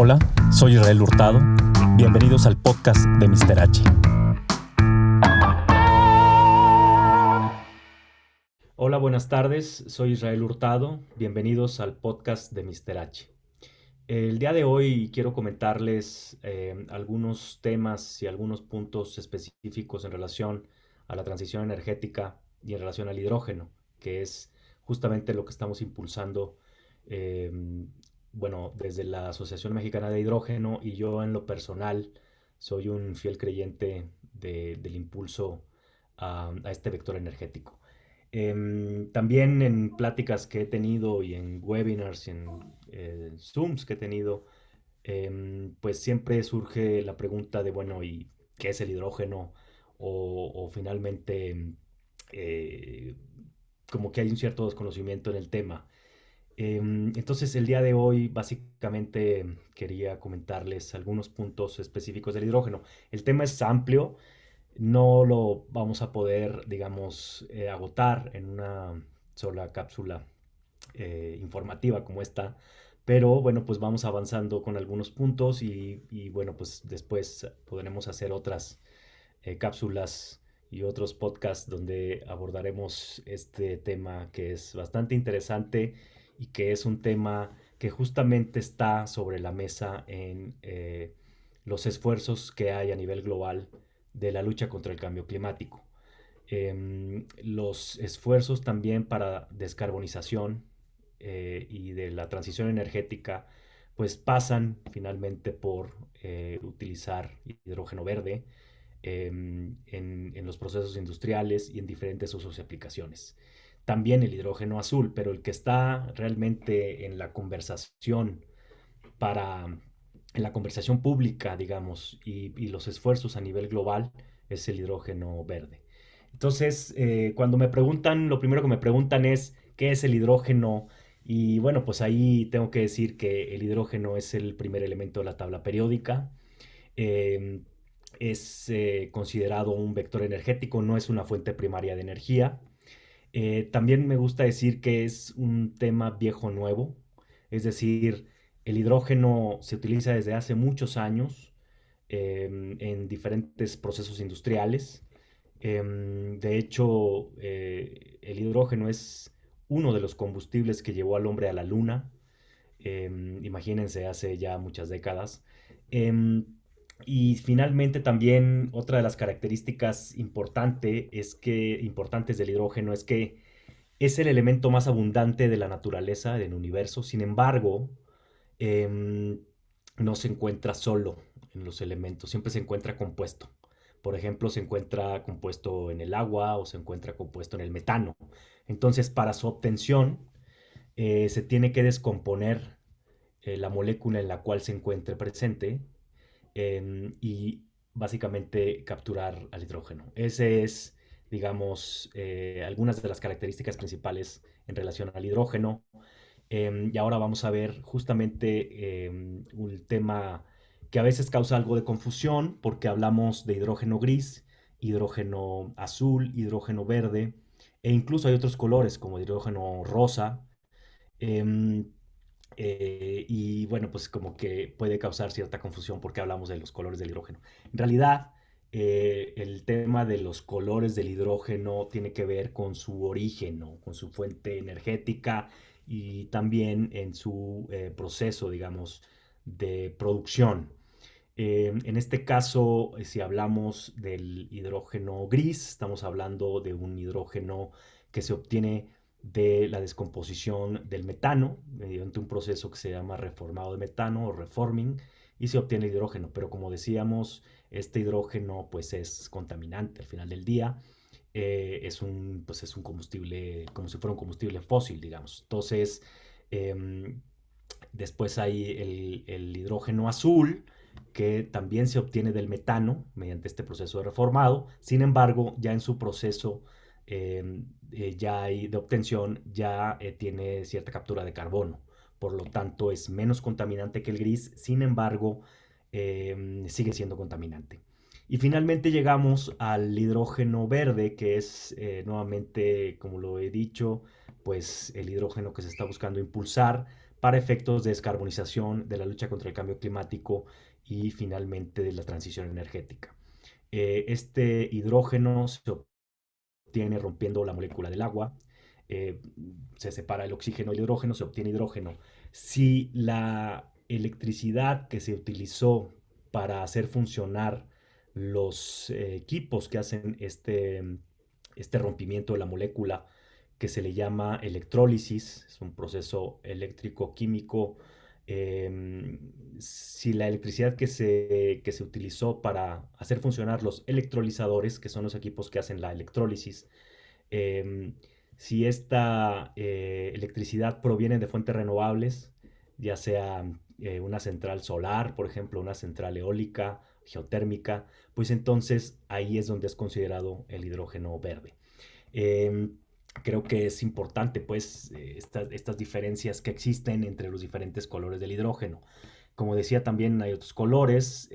Hola, soy Israel Hurtado. Bienvenidos al podcast de Mr. H. Hola, buenas tardes. Soy Israel Hurtado. Bienvenidos al podcast de Mr. H. El día de hoy quiero comentarles algunos temas y algunos puntos específicos en relación a la transición energética y en relación al hidrógeno, que es justamente lo que estamos impulsando, eh, desde la Asociación Mexicana de Hidrógeno, y yo en lo personal soy un fiel creyente del impulso a este vector energético. También en pláticas que he tenido y en webinars y en Zooms que he tenido, pues siempre surge la pregunta de, bueno, ¿y qué es el hidrógeno? O finalmente, eh, como que hay un cierto desconocimiento en el tema. Entonces, el día de hoy básicamente quería comentarles algunos puntos específicos del hidrógeno. El tema es amplio, no lo vamos a poder, digamos, agotar en una sola cápsula informativa como esta, pero bueno, pues vamos avanzando con algunos puntos y bueno, pues después podremos hacer otras cápsulas y otros podcasts donde abordaremos este tema que es bastante interesante y que es un tema que justamente está sobre la mesa en los esfuerzos que hay a nivel global de la lucha contra el cambio climático. Los esfuerzos también para descarbonización y de la transición energética pues pasan finalmente por utilizar hidrógeno verde en los procesos industriales y en diferentes usos y aplicaciones. También el hidrógeno azul, pero el que está realmente en la conversación para en la conversación pública, digamos, y los esfuerzos a nivel global es el hidrógeno verde. Entonces, cuando me preguntan, lo primero que me preguntan es, ¿qué es el hidrógeno? Y bueno, pues ahí tengo que decir que el hidrógeno es el primer elemento de la tabla periódica. Eh, es considerado un vector energético, no es una fuente primaria de energía. También me gusta decir que es un tema viejo nuevo, es decir, el hidrógeno se utiliza desde hace muchos años en diferentes procesos industriales. De hecho, el hidrógeno es uno de los combustibles que llevó al hombre a la luna. Imagínense, hace ya muchas décadas. Em, y finalmente también otra de las características importantes del hidrógeno es que es el elemento más abundante de la naturaleza, del universo. Sin embargo, em, no se encuentra solo en los elementos, siempre se encuentra compuesto. Por ejemplo, se encuentra compuesto en el agua o se encuentra compuesto en el metano. Entonces, para su obtención, se tiene que descomponer la molécula en la cual se encuentre presente y básicamente capturar al hidrógeno. Ese es, digamos, algunas de las características principales en relación al hidrógeno. Y ahora vamos a ver justamente un tema que a veces causa algo de confusión porque hablamos de hidrógeno gris, hidrógeno azul, hidrógeno verde e incluso hay otros colores como hidrógeno rosa. Em, y bueno, pues como que puede causar cierta confusión porque hablamos de los colores del hidrógeno. En realidad, el tema de los colores del hidrógeno tiene que ver con su origen, ¿no? Con su fuente energética y también en su proceso, digamos, de producción. En este caso, si hablamos del hidrógeno gris, estamos hablando de un hidrógeno que se obtiene de la descomposición del metano mediante un proceso que se llama reformado de metano o reforming y se obtiene hidrógeno. Pero como decíamos, este hidrógeno pues es contaminante al final del día. Es un combustible, como si fuera un combustible fósil, digamos. Entonces, em, después hay el hidrógeno azul, que también se obtiene del metano mediante este proceso de reformado. Sin embargo, ya en su proceso ya hay de obtención, ya tiene cierta captura de carbono. Por lo tanto, es menos contaminante que el gris. Sin embargo, sigue siendo contaminante. Y finalmente llegamos al hidrógeno verde, que es nuevamente, como lo he dicho, pues el hidrógeno que se está buscando impulsar para efectos de descarbonización, de la lucha contra el cambio climático y finalmente de la transición energética. Este hidrógeno se obtiene rompiendo la molécula del agua, eh, se separa el oxígeno y el hidrógeno, se obtiene hidrógeno. Si la electricidad que se utilizó para hacer funcionar los equipos que hacen este rompimiento de la molécula, que se le llama electrólisis, es un proceso eléctrico-químico. Si la electricidad que se utilizó para hacer funcionar los electrolizadores, que son los equipos que hacen la electrólisis, em, si esta electricidad proviene de fuentes renovables, ya sea una central solar, por ejemplo, una central eólica, geotérmica, pues entonces ahí es donde es considerado el hidrógeno verde. Em, Creo que es importante, pues, estas diferencias que existen entre los diferentes colores del hidrógeno. Como decía, también hay otros colores,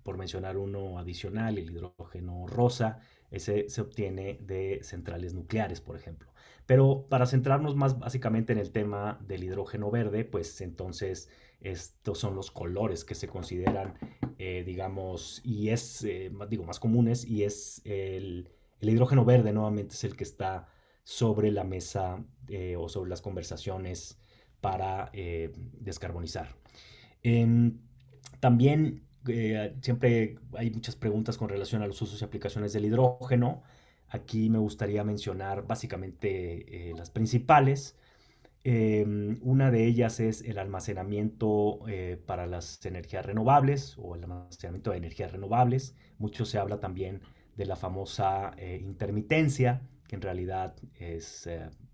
por mencionar uno adicional, el hidrógeno rosa, ese se obtiene de centrales nucleares, por ejemplo. Pero para centrarnos más básicamente en el tema del hidrógeno verde, pues entonces estos son los colores que se consideran, digamos, y es, digo, más comunes, y es el hidrógeno verde nuevamente es el que está sobre la mesa o sobre las conversaciones para descarbonizar. Em, También siempre hay muchas preguntas con relación a los usos y aplicaciones del hidrógeno. Aquí me gustaría mencionar básicamente las principales. Una de ellas es el almacenamiento para las energías renovables o el almacenamiento de energías renovables. Mucho se habla también de la famosa intermitencia, que en realidad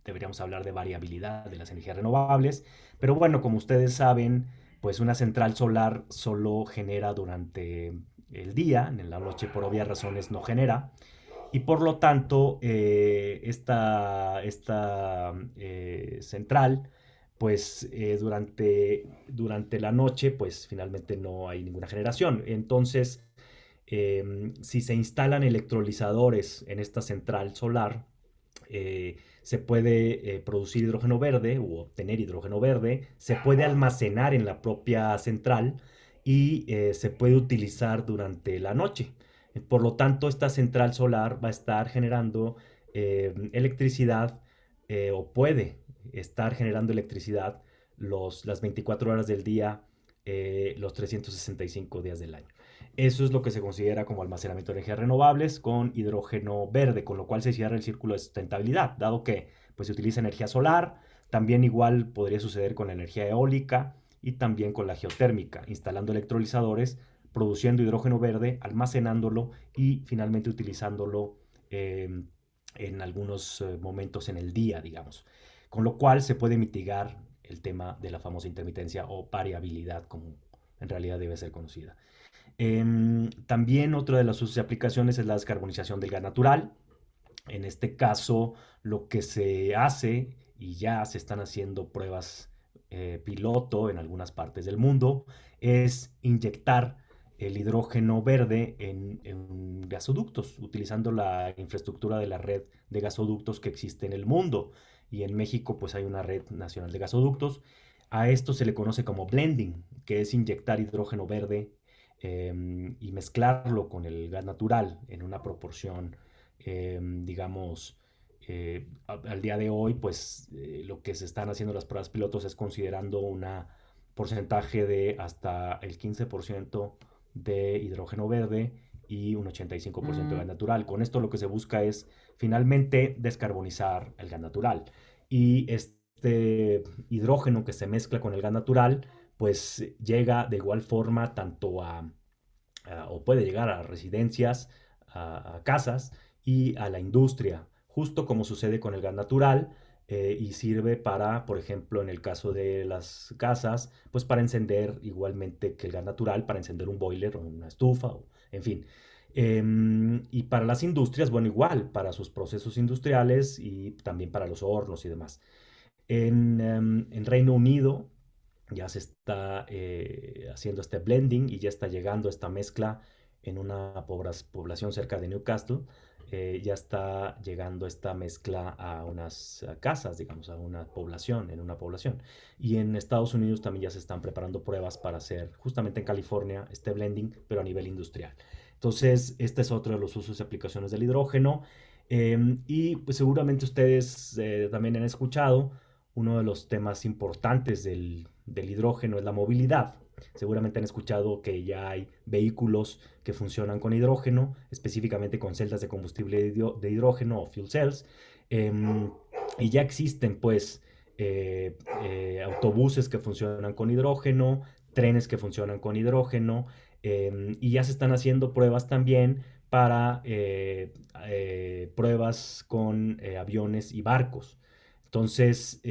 deberíamos hablar de variabilidad de las energías renovables. Pero bueno, como ustedes saben, pues una central solar solo genera durante el día, en la noche por obvias razones no genera. Y por lo tanto, esta central, pues durante la noche, pues finalmente no hay ninguna generación. Entonces, si se instalan electrolizadores en esta central solar, se puede producir hidrógeno verde o obtener hidrógeno verde, se puede almacenar en la propia central y se puede utilizar durante la noche. Por lo tanto, esta central solar va a estar generando electricidad o puede estar generando electricidad las 24 horas del día, los 365 días del año. Eso es lo que se considera como almacenamiento de energías renovables con hidrógeno verde, con lo cual se cierra el círculo de sustentabilidad, dado que pues, se utiliza energía solar, también igual podría suceder con la energía eólica y también con la geotérmica, instalando electrolizadores, produciendo hidrógeno verde, almacenándolo y finalmente utilizándolo en algunos momentos en el día, digamos. Con lo cual se puede mitigar el tema de la famosa intermitencia o variabilidad, como en realidad debe ser conocida. También otra de las sus aplicaciones es la descarbonización del gas natural. En este caso, lo que se hace, y ya se están haciendo pruebas piloto en algunas partes del mundo, es inyectar el hidrógeno verde en gasoductos, utilizando la infraestructura de la red de gasoductos que existe en el mundo. Y en México, pues hay una red nacional de gasoductos. A esto se le conoce como blending, que es inyectar hidrógeno verde y mezclarlo con el gas natural en una proporción, digamos, al día de hoy, pues lo que se están haciendo las pruebas pilotos es considerando un porcentaje de hasta el 15% de hidrógeno verde y un 85% de gas natural. Con esto lo que se busca es finalmente descarbonizar el gas natural. Y este hidrógeno que se mezcla con el gas natural, pues llega de igual forma tanto o puede llegar a residencias, a casas y a la industria, justo como sucede con el gas natural, y sirve para, por ejemplo, en el caso de las casas, pues para encender igualmente que el gas natural, para encender un boiler o una estufa, en fin. Y para las industrias, bueno, igual, para sus procesos industriales y también para los hornos y demás. En Reino Unido ya se está haciendo este blending y ya está llegando esta mezcla en una población cerca de Newcastle. ya está llegando esta mezcla a unas casas, digamos, a una población, en una población. Y en Estados Unidos también ya se están preparando pruebas para hacer, justamente en California, este blending, pero a nivel industrial. Entonces, este es otro de los usos y aplicaciones del hidrógeno. Y pues seguramente ustedes también han escuchado, uno de los temas importantes del hidrógeno es la movilidad. Seguramente han escuchado que ya hay vehículos que funcionan con hidrógeno, específicamente con celdas de combustible de hidrógeno o fuel cells. em, y ya existen pues autobuses que funcionan con hidrógeno, trenes que funcionan con hidrógeno, y ya se están haciendo pruebas también para pruebas con aviones y barcos. Entonces,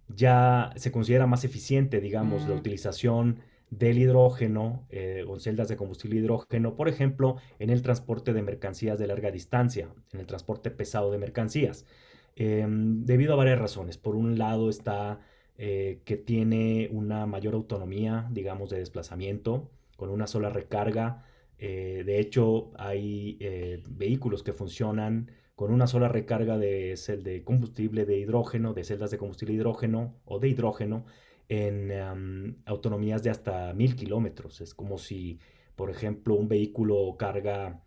ya se considera más eficiente, digamos, la utilización del hidrógeno o celdas de combustible hidrógeno, por ejemplo, en el transporte de mercancías de larga distancia, en el transporte pesado de mercancías, debido a varias razones. Por un lado está que tiene una mayor autonomía, digamos, de desplazamiento, con una sola recarga. De hecho, hay vehículos que funcionan con una sola recarga de combustible de hidrógeno, de celdas de combustible de hidrógeno o de hidrógeno, en autonomías de hasta 1000 kilómetros. Es como si, por ejemplo, un vehículo carga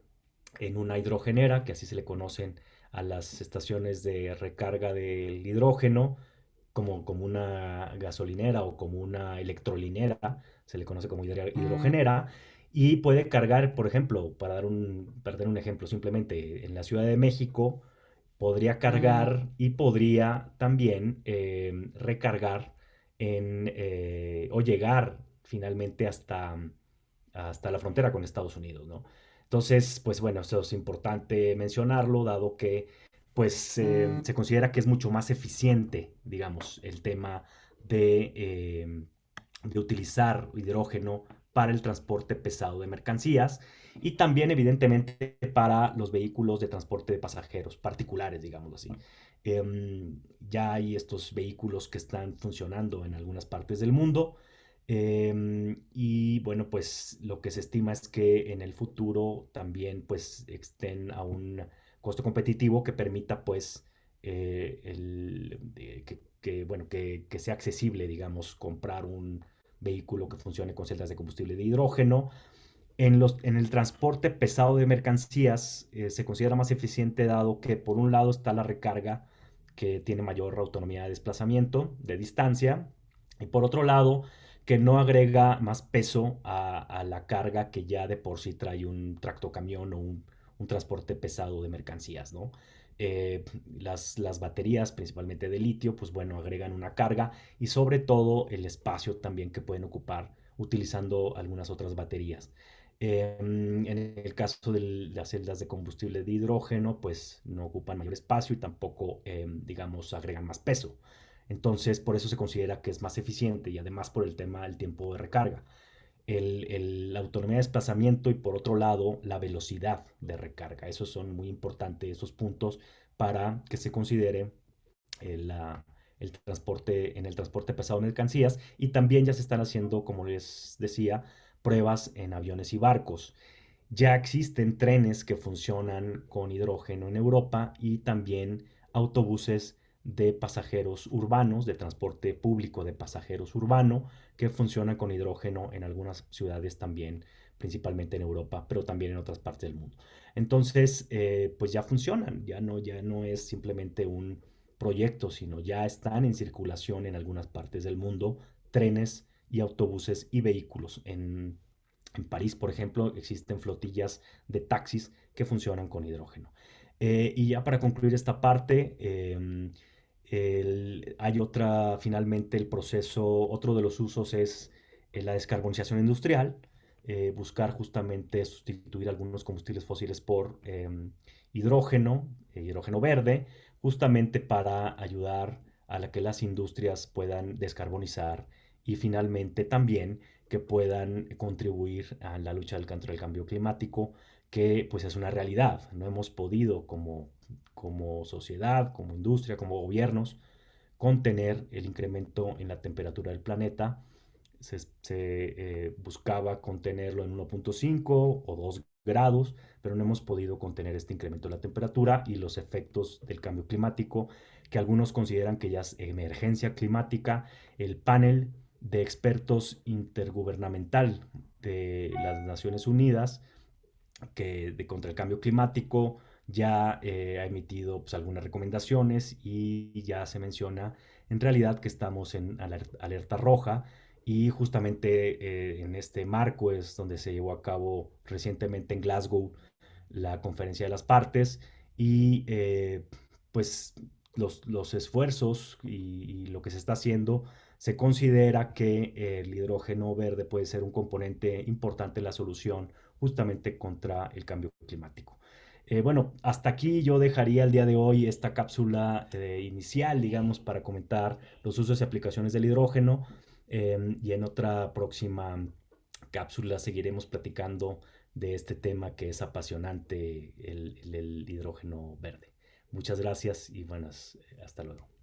en una hidrogenera, que así se le conocen a las estaciones de recarga del hidrógeno, como una gasolinera o como una electrolinera, se le conoce como hidrogenera, y puede cargar, por ejemplo, para dar un ejemplo, simplemente en la Ciudad de México, podría cargar y podría también recargar o llegar finalmente hasta la frontera con Estados Unidos, ¿no? Entonces, pues bueno, eso es importante mencionarlo, dado que pues se considera que es mucho más eficiente, digamos, el tema de utilizar hidrógeno para el transporte pesado de mercancías y también evidentemente para los vehículos de transporte de pasajeros particulares, digámoslo así. Ya hay estos vehículos que están funcionando en algunas partes del mundo. Y bueno, pues lo que se estima es que en el futuro también pues estén a un costo competitivo que permita pues bueno, que sea accesible, digamos, comprar un vehículo que funcione con celdas de combustible de hidrógeno. En el transporte pesado de mercancías se considera más eficiente dado que por un lado está la recarga que tiene mayor autonomía de desplazamiento, de distancia, y por otro lado que no agrega más peso a la carga que ya de por sí trae un tractocamión o un transporte pesado de mercancías, ¿no? Las baterías, principalmente de litio, pues bueno, agregan una carga y sobre todo el espacio también que pueden ocupar utilizando algunas otras baterías. En el caso de las celdas de combustible de hidrógeno, pues no ocupan mayor espacio y tampoco, digamos, agregan más peso. Entonces, por eso se considera que es más eficiente y además por el tema del tiempo de recarga. La autonomía de desplazamiento y por otro lado la velocidad de recarga. Esos son muy importantes, esos puntos para que se considere en el transporte pesado de mercancías y también ya se están haciendo, como les decía, pruebas en aviones y barcos. Ya existen trenes que funcionan con hidrógeno en Europa y también autobuses de pasajeros urbanos, de transporte público de pasajeros urbano, que funcionan con hidrógeno en algunas ciudades también, principalmente en Europa, pero también en otras partes del mundo. Entonces, pues ya funcionan, ya no es simplemente un proyecto, sino ya están en circulación en algunas partes del mundo trenes y autobuses y vehículos. En París, por ejemplo, existen flotillas de taxis que funcionan con hidrógeno. Y ya para concluir esta parte, hay finalmente el proceso, otro de los usos es la descarbonización industrial, buscar justamente sustituir algunos combustibles fósiles por hidrógeno, hidrógeno verde, justamente para ayudar a que las industrias puedan descarbonizar y finalmente también que puedan contribuir a la lucha contra el cambio climático, que pues es una realidad. No hemos podido como sociedad, como industria, como gobiernos, contener el incremento en la temperatura del planeta. Se buscaba contenerlo en 1.5 o 2 grados, pero no hemos podido contener este incremento de la temperatura y los efectos del cambio climático, que algunos consideran que ya es emergencia climática. El panel de expertos intergubernamental de las Naciones Unidas contra el cambio climático ya ha emitido pues, algunas recomendaciones y ya se menciona en realidad que estamos en alerta roja y justamente en este marco es donde se llevó a cabo recientemente en Glasgow la conferencia de las partes y pues los esfuerzos y lo que se está haciendo se considera que el hidrógeno verde puede ser un componente importante en la solución justamente contra el cambio climático. Bueno, hasta aquí yo dejaría el día de hoy esta cápsula inicial, digamos, para comentar los usos y aplicaciones del hidrógeno y en otra próxima cápsula seguiremos platicando de este tema que es apasionante, el hidrógeno verde. Muchas gracias y buenas, hasta luego.